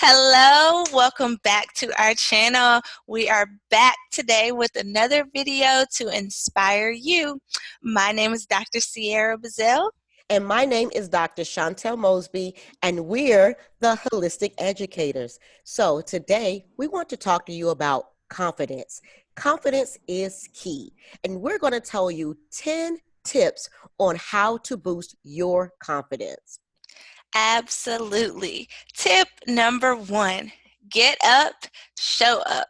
Hello, welcome back to our channel. We are back today with another video to inspire you. My name is Dr. Sierra Bazell. And my name is Dr. Chantel Mosby, and we're the Holistic Educators. So today we want to talk to you about confidence. Confidence is key, and we're going to tell you 10 tips on how to boost your confidence. Absolutely. Tip number one, get up, show up.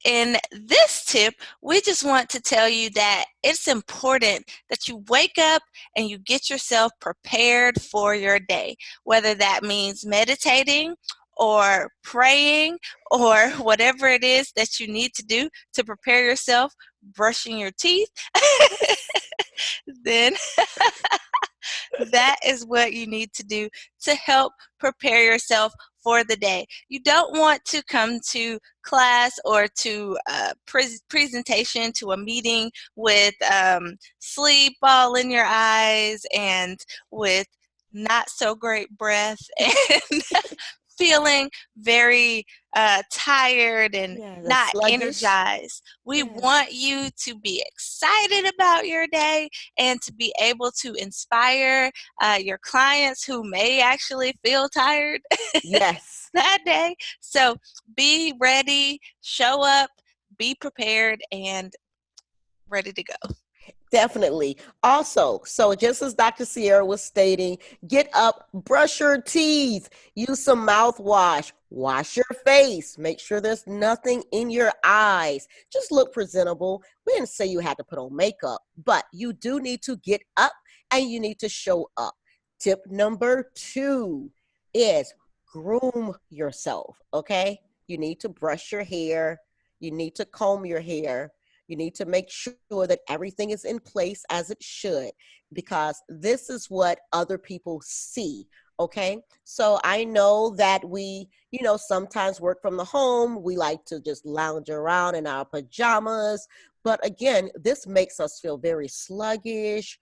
In this tip, we just want to tell you that it's important that you wake up and you get yourself prepared for your day, whether that means meditating or praying or whatever it is that you need to do to prepare yourself, brushing your teeth. Then that is what you need to do to help prepare yourself for the day. You don't want to come to class or to a presentation, to a meeting with sleep all in your eyes and with not so great breath and feeling very tired and Yeah, the not sluggish. energized. We Yeah. want you to be excited about your day and to be able to inspire your clients who may actually feel tired Yes. that day. So be ready, show up, be prepared, and ready to go. Definitely. Also, so just as Dr. Sierra was stating, get up, brush your teeth, use some mouthwash, wash your face, make sure there's nothing in your eyes. Just look presentable. We didn't say you had to put on makeup, but you do need to get up and you need to show up. Tip number 2 is groom yourself, okay? You need to brush your hair, you need to comb your hair. You need to make sure that everything is in place as it should, because this is what other people see. Okay. So I know that we, sometimes work from the home. We like to just lounge around in our pajamas. But again, this makes us feel very sluggish.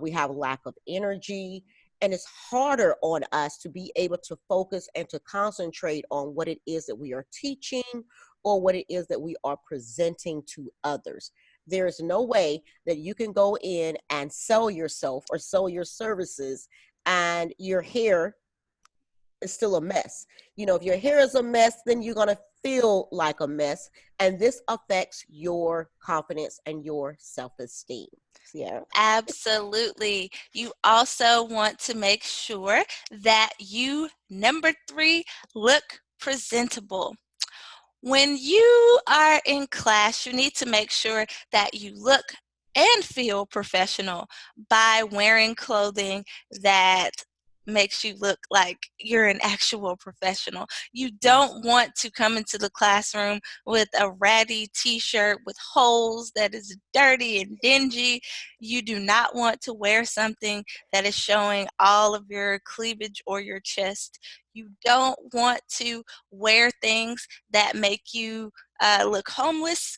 We have lack of energy. And it's harder on us to be able to focus and to concentrate on what it is that we are teaching or what it is that we are presenting to others. There is no way that you can go in and sell yourself or sell your services and your hair is still a mess. If your hair is a mess, then you're going to feel like a mess. And this affects your confidence and your self-esteem. Yeah. Absolutely. You also want to make sure that you, number three, look presentable. When you are in class, you need to make sure that you look and feel professional by wearing clothing that makes you look like you're an actual professional. You Yes. don't want to come into the classroom with a ratty t-shirt with holes that is dirty and dingy. You do not want to wear something that is showing all of your cleavage or your chest. You don't want to wear things that make you look homeless.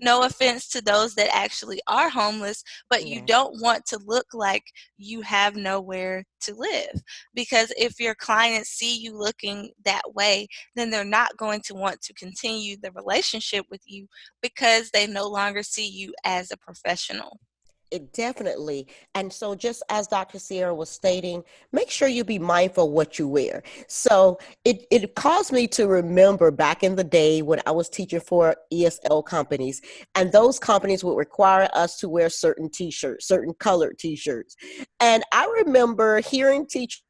No offense to those that actually are homeless, but you Yes. don't want to look like you have nowhere to live. Because if your clients see you looking that way, then they're not going to want to continue the relationship with you because they no longer see you as a professional. It definitely. And so, just as Dr. Sierra was stating, make sure you be mindful of what you wear. So, it caused me to remember back in the day when I was teaching for ESL companies, and those companies would require us to wear certain t shirts, certain colored t shirts. And I remember hearing teachers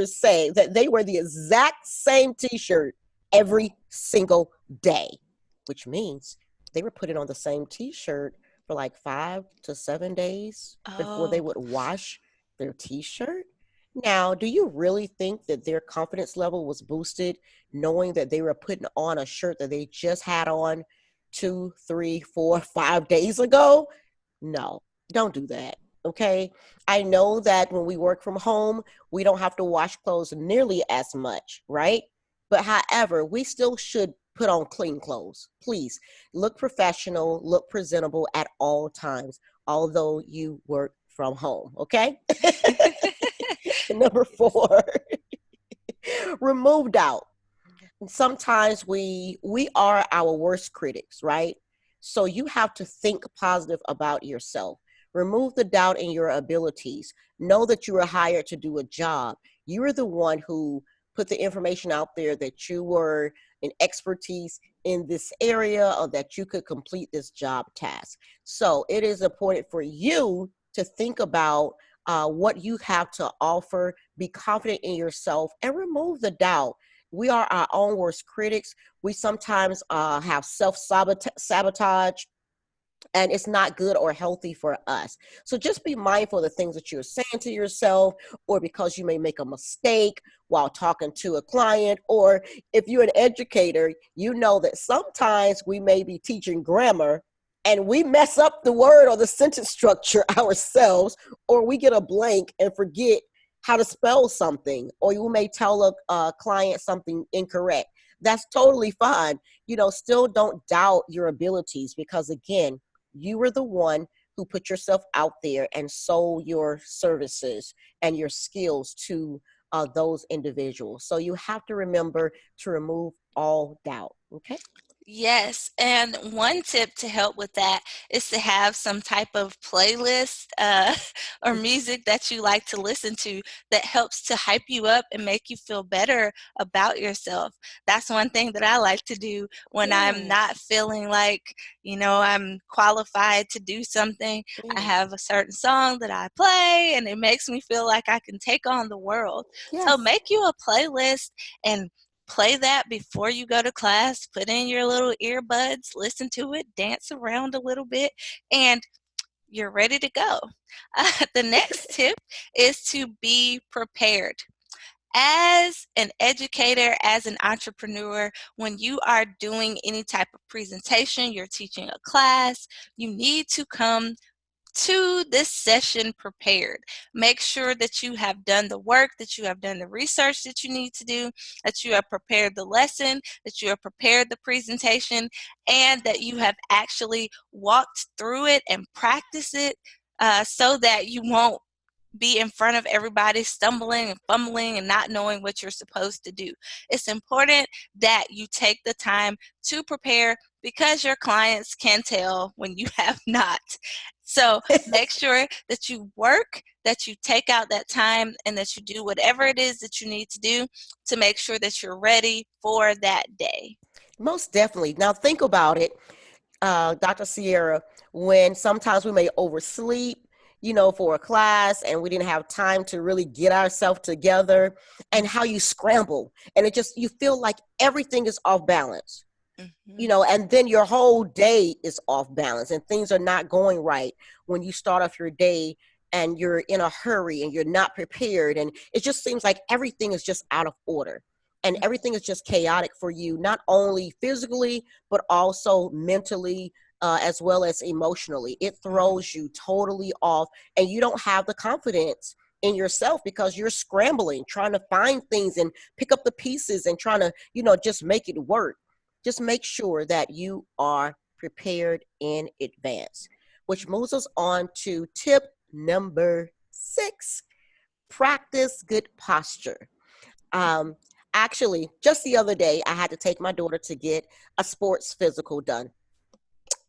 say that they wear the exact same t shirt every single day, which means they were putting on the same t-shirt for like 5 to 7 days before they Oh, would wash their t-shirt. Now, do you really think that their confidence level was boosted knowing that they were putting on a shirt that they just had on 2, 3, 4, 5 days ago? No, don't do that. Okay. I know that when we work from home, we don't have to wash clothes nearly as much, right? But however, we still should put on clean clothes. Please look professional, look presentable at all times, although you work from home. Okay. Number 4, remove doubt. Sometimes we are our worst critics, right? So you have to think positive about yourself. Remove the doubt in your abilities. Know that you were hired to do a job. You are the one who put the information out there that you were an expertise in this area or that you could complete this job task. So it is important for you to think about what you have to offer, be confident in yourself, and remove the doubt. We are our own worst critics. We sometimes have self sabotage, and it's not good or healthy for us. So just be mindful of the things that you're saying to yourself, or because you may make a mistake while talking to a client, or if you're an educator, you know that sometimes we may be teaching grammar and we mess up the word or the sentence structure ourselves, or we get a blank and forget how to spell something, or you may tell a client something incorrect. That's totally fine. Still don't doubt your abilities, because again, you were the one who put yourself out there and sold your services and your skills to those individuals. So you have to remember to remove all doubt. Okay. Yes, and one tip to help with that is to have some type of playlist or music that you like to listen to that helps to hype you up and make you feel better about yourself. That's one thing that I like to do when I'm not Yes. feeling like, I'm qualified to do something. I Yes. have a certain song that I play and it makes me feel like I can take on the world. So Yes. make you a playlist and play that before you go to class. Put in your little earbuds, listen to it, dance around a little bit, and you're ready to go. The next tip is to be prepared. As an educator, as an entrepreneur, when you are doing any type of presentation, you're teaching a class, you need to come to this session prepared. Make sure that you have done the work, that you have done the research that you need to do, that you have prepared the lesson, that you have prepared the presentation, and that you have actually walked through it and practiced it so that you won't be in front of everybody stumbling and fumbling and not knowing what you're supposed to do. It's important that you take the time to prepare because your clients can tell when you have not. So make sure that you work, that you take out that time, and that you do whatever it is that you need to do to make sure that you're ready for that day. Most definitely. Now think about it, Dr. Sierra, when sometimes we may oversleep, for a class, and we didn't have time to really get ourselves together, and how you scramble, and you feel like everything is off balance. And then your whole day is off balance and things are not going right when you start off your day and you're in a hurry and you're not prepared. And it just seems like everything is just out of order and everything is just chaotic for you, not only physically, but also mentally, as well as emotionally. It throws you totally off and you don't have the confidence in yourself because you're scrambling, trying to find things and pick up the pieces and trying to, just make it work. Just make sure that you are prepared in advance, which moves us on to tip number 6, practice good posture. Um, Actually, just the other day, I had to take my daughter to get a sports physical done.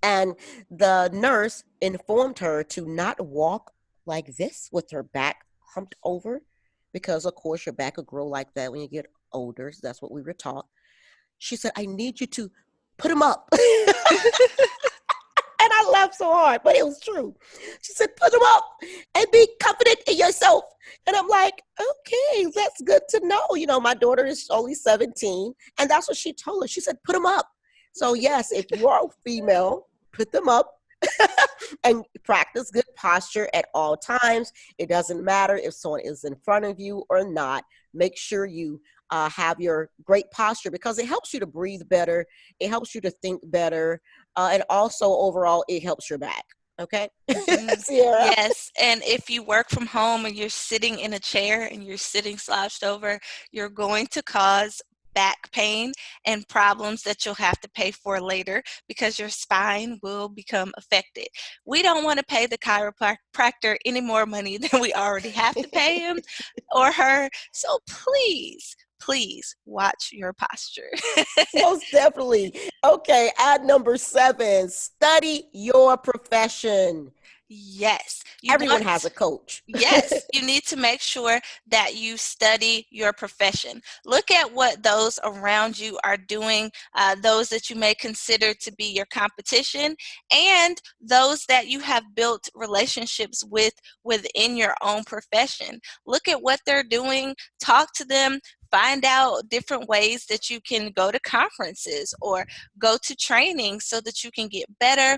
And the nurse informed her to not walk like this with her back humped over, because, of course, your back will grow like that when you get older. So that's what we were taught. She said, I need you to put him up. And I laughed so hard, but it was true. She said, put him up and be confident in yourself. And I'm like, okay, that's good to know. My daughter is only 17, and that's what she told her. She said, put him up. So yes, if you are female, put them up and practice good posture at all times. It doesn't matter if someone is in front of you or not. Make sure you have your great posture, because it helps you to breathe better. It helps you to think better. And also overall, it helps your back. Okay. Sierra. Yes, and if you work from home and you're sitting in a chair and you're sitting slouched over, you're going to cause back pain and problems that you'll have to pay for later because your spine will become affected. We don't want to pay the chiropractor any more money than we already have to pay him or her. So please watch your posture. Most definitely. Okay, at number 7, study your profession. Yes, you Everyone want has a coach. yes, you need to make sure that you study your profession. Look at what those around you are doing, those that you may consider to be your competition, and those that you have built relationships with within your own profession. Look at what they're doing, talk to them. Find out different ways that you can go to conferences or go to training so that you can get better.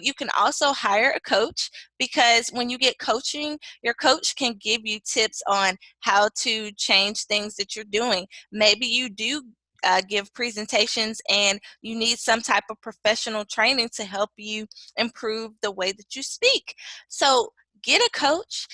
You can also hire a coach, because when you get coaching, your coach can give you tips on how to change things that you're doing. Maybe you do give presentations and you need some type of professional training to help you improve the way that you speak. So get a coach,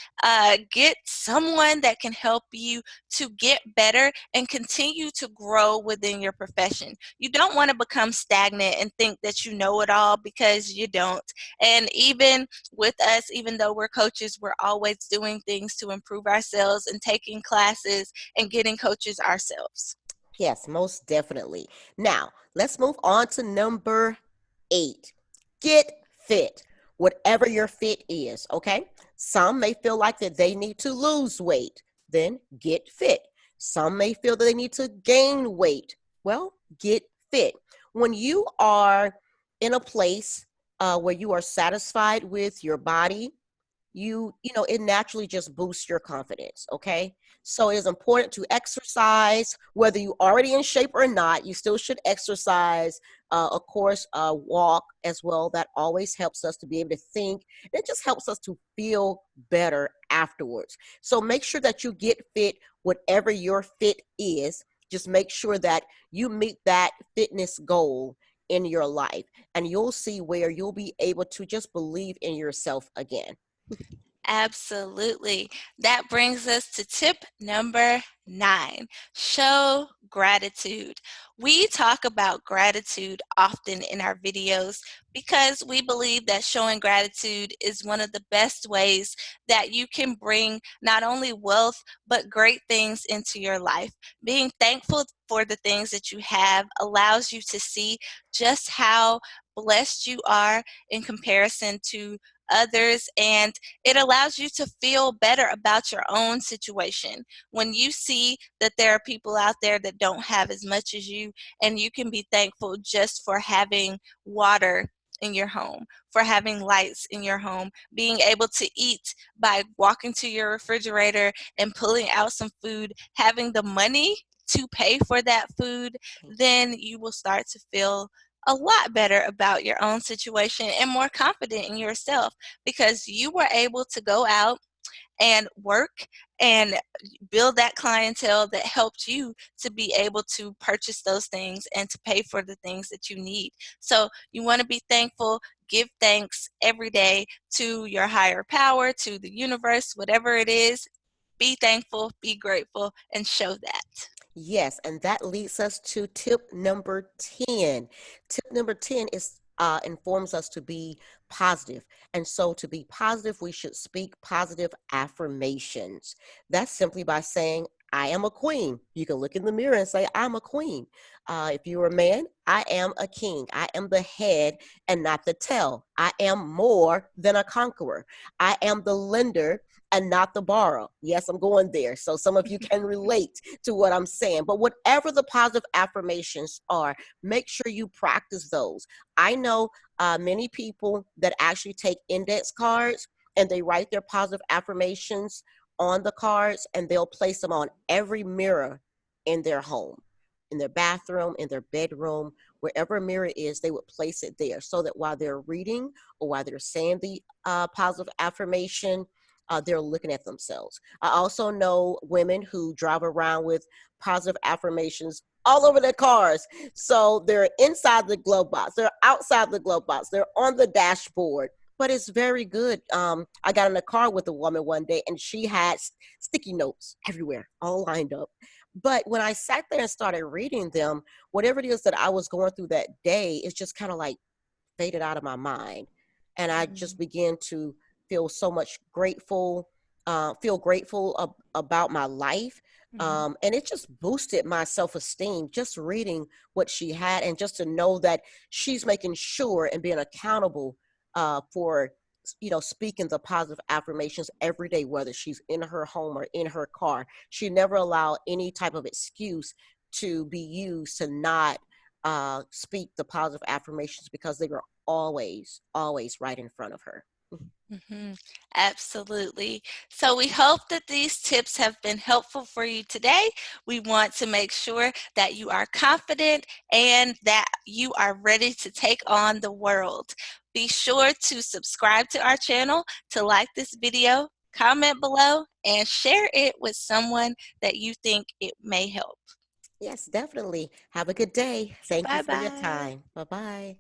get someone that can help you to get better and continue to grow within your profession. You don't want to become stagnant and think that you know it all, because you don't. And even with us, even though we're coaches, we're always doing things to improve ourselves and taking classes and getting coaches ourselves. Yes, most definitely. Now, let's move on to number 8. Get fit. Whatever your fit is, okay? Some may feel like that they need to lose weight, then get fit. Some may feel that they need to gain weight. Well, get fit. When you are in a place where you are satisfied with your body, you know it naturally just boosts your confidence. Okay, so it is important to exercise. Whether you already in shape or not, you still should exercise. Of course, walk as well. That always helps us to be able to think. It just helps us to feel better afterwards. So make sure that you get fit. Whatever your fit is, just make sure that you meet that fitness goal in your life, and you'll see where you'll be able to just believe in yourself again. Absolutely. That brings us to tip number 9. Show gratitude. We talk about gratitude often in our videos because we believe that showing gratitude is one of the best ways that you can bring not only wealth but great things into your life. Being thankful for the things that you have allows you to see just how blessed you are in comparison to others, and it allows you to feel better about your own situation. When you see that there are people out there that don't have as much as you, and you can be thankful just for having water in your home, for having lights in your home, being able to eat by walking to your refrigerator and pulling out some food, having the money to pay for that food, then you will start to feel a lot better about your own situation and more confident in yourself, because you were able to go out and work and build that clientele that helped you to be able to purchase those things and to pay for the things that you need. So you want to be thankful, give thanks every day to your higher power, to the universe, whatever it is. Be thankful, be grateful, and show that. Yes, and that leads us to tip number 10. Tip number 10 is informs us to be positive. And so to be positive, we should speak positive affirmations. That's simply by saying, I am a queen. You can look in the mirror and say, I'm a queen. If you're a man, I am a king. I am the head and not the tail. I am more than a conqueror. I am the lender and not the borrower. Yes, I'm going there. So some of you can relate to what I'm saying. But whatever the positive affirmations are, make sure you practice those. I know many people that actually take index cards and they write their positive affirmations on the cards, and they'll place them on every mirror in their home, in their bathroom, in their bedroom, wherever a mirror is, they would place it there so that while they're reading or while they're saying the positive affirmation, they're looking at themselves. I also know women who drive around with positive affirmations all over their cars. So they're inside the glove box, they're outside the glove box, they're on the dashboard. but it's very good. I got in a car with a woman one day, and she had sticky notes everywhere, all lined up. But when I sat there and started reading them, whatever it is that I was going through that day, it's just kind of like faded out of my mind. And I just began to feel so much grateful, feel grateful about my life. Mm-hmm. And it just boosted my self-esteem just reading what she had, and just to know that she's making sure and being accountable for speaking the positive affirmations every day, whether she's in her home or in her car. She never allowed any type of excuse to be used to not speak the positive affirmations, because they were always right in front of her. Mm-hmm. Absolutely. So we hope that these tips have been helpful for you today. We want to make sure that you are confident and that you are ready to take on the world. Be sure to subscribe to our channel, to like this video, comment below, and share it with someone that you think it may help. Yes, definitely. Have a good day. Thank you for your Bye-bye. time. Bye bye.